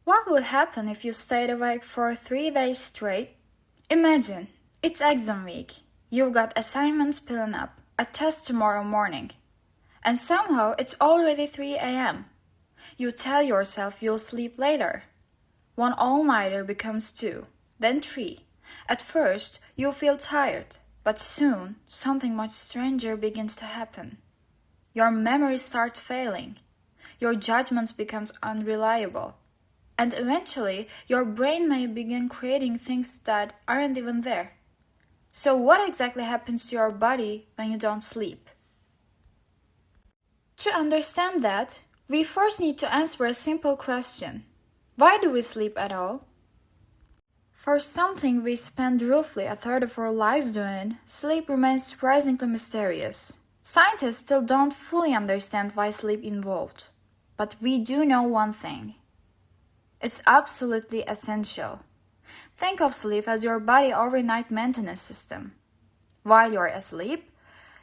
What would happen if you stayed awake for 3 days straight? Imagine, it's exam week. You've got assignments piling up, a test tomorrow morning. And somehow it's already 3 a.m. You tell yourself you'll sleep later. One all-nighter becomes 2, then 3. At first, you feel tired, but soon something much stranger begins to happen. Your memory starts failing. Your judgments becomes unreliable. And eventually, your brain may begin creating things that aren't even there. So what exactly happens to your body when you don't sleep? To understand that, we first need to answer a simple question. Why do we sleep at all? For something we spend roughly a third of our lives doing, sleep remains surprisingly mysterious. Scientists still don't fully understand why sleep involved. But we do know one thing. It's absolutely essential. Think of sleep as your body overnight maintenance system. While you're asleep,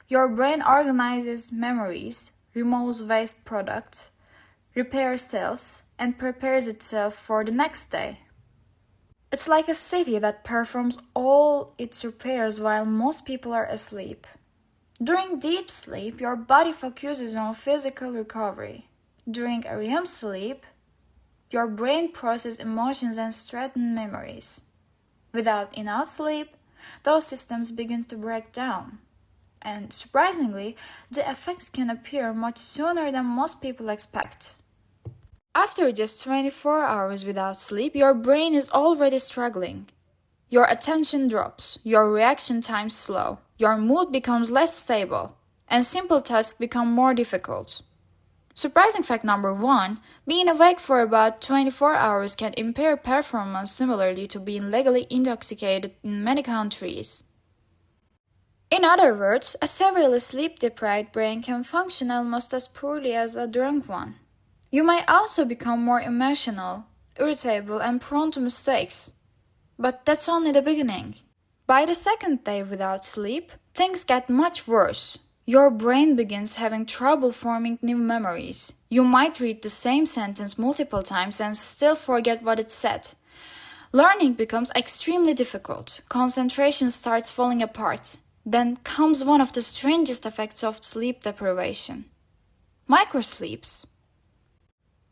your brain organizes memories, removes waste products, repairs cells, and prepares itself for the next day. It's like a city that performs all its repairs while most people are asleep. During deep sleep, your body focuses on physical recovery. During REM sleep, your brain processes emotions and strengthens memories. Without enough sleep, those systems begin to break down. And surprisingly, the effects can appear much sooner than most people expect. After just 24 hours without sleep, your brain is already struggling. Your attention drops, your reaction times slow, your mood becomes less stable, and simple tasks become more difficult. Surprising fact number 1, being awake for about 24 hours can impair performance similarly to being legally intoxicated in many countries. In other words, a severely sleep-deprived brain can function almost as poorly as a drunk one. You may also become more emotional, irritable, and prone to mistakes. But that's only the beginning. By the second day without sleep, things get much worse. Your brain begins having trouble forming new memories. You might read the same sentence multiple times and still forget what it said. Learning becomes extremely difficult. Concentration starts falling apart. Then comes one of the strangest effects of sleep deprivation. Microsleeps.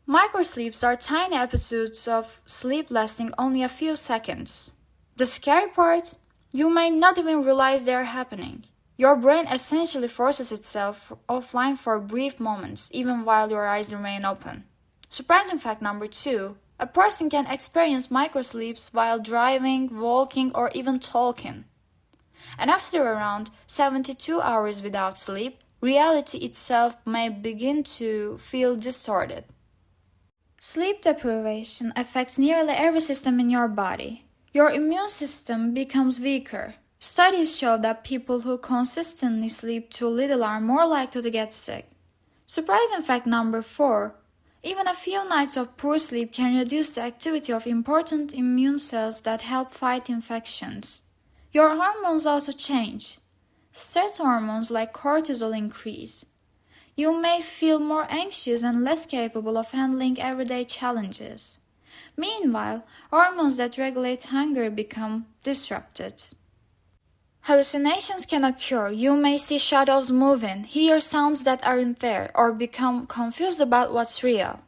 Microsleeps are tiny episodes of sleep lasting only a few seconds. The scary part? You may not even realize they are happening. Your brain essentially forces itself offline for brief moments, even while your eyes remain open. Surprising fact number 2, a person can experience microsleeps while driving, walking, or even talking. And after around 72 hours without sleep, reality itself may begin to feel distorted. Sleep deprivation affects nearly every system in your body. Your immune system becomes weaker. Studies show that people who consistently sleep too little are more likely to get sick. Surprising fact number 4, even a few nights of poor sleep can reduce the activity of important immune cells that help fight infections. Your hormones also change. Stress hormones like cortisol increase. You may feel more anxious and less capable of handling everyday challenges. Meanwhile, hormones that regulate hunger become disrupted. Hallucinations can occur. You may see shadows moving, hear sounds that aren't there, or become confused about what's real.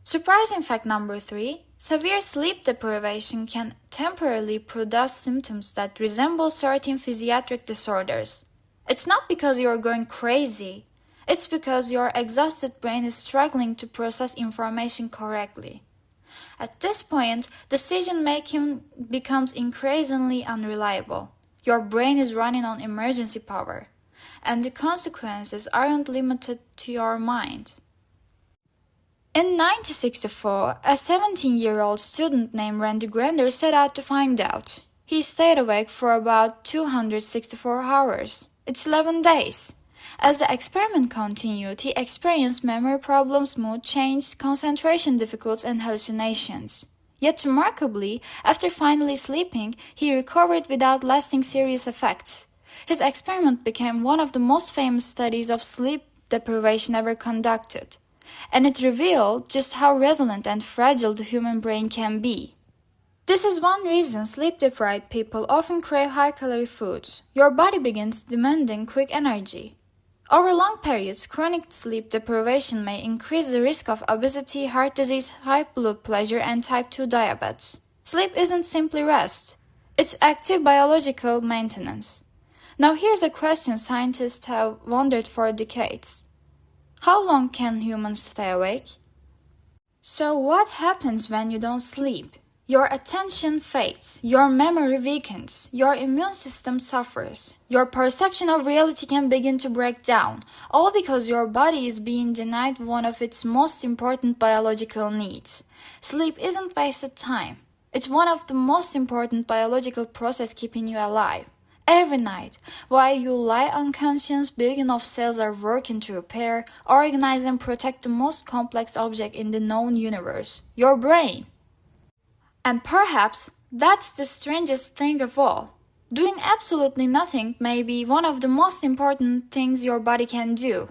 Surprising fact number 3, severe sleep deprivation can temporarily produce symptoms that resemble certain physiatric disorders. It's not because you're going crazy. It's because your exhausted brain is struggling to process information correctly. At this point, decision-making becomes increasingly unreliable. Your brain is running on emergency power, and the consequences aren't limited to your mind. In 1964, a 17-year-old student named Randy Gardner set out to find out. He stayed awake for about 264 hours. It's 11 days. As the experiment continued, he experienced memory problems, mood change, concentration difficulties, and hallucinations. Yet remarkably, after finally sleeping, he recovered without lasting serious effects. His experiment became one of the most famous studies of sleep deprivation ever conducted. and it revealed just how resilient and fragile the human brain can be. This is one reason sleep-deprived people often crave high-calorie foods. Your body begins demanding quick energy. Over long periods, chronic sleep deprivation may increase the risk of obesity, heart disease, high blood pressure, and type 2 diabetes. Sleep isn't simply rest. It's active biological maintenance. Now here's a question scientists have wondered for decades. How long can humans stay awake? So what happens when you don't sleep? Your attention fades, your memory weakens, your immune system suffers, your perception of reality can begin to break down, all because your body is being denied one of its most important biological needs. Sleep isn't wasted time. It's one of the most important biological processes keeping you alive. Every night, while you lie unconscious, billions of cells are working to repair, organize, and protect the most complex object in the known universe, your brain. And perhaps that's the strangest thing of all. Doing absolutely nothing may be one of the most important things your body can do.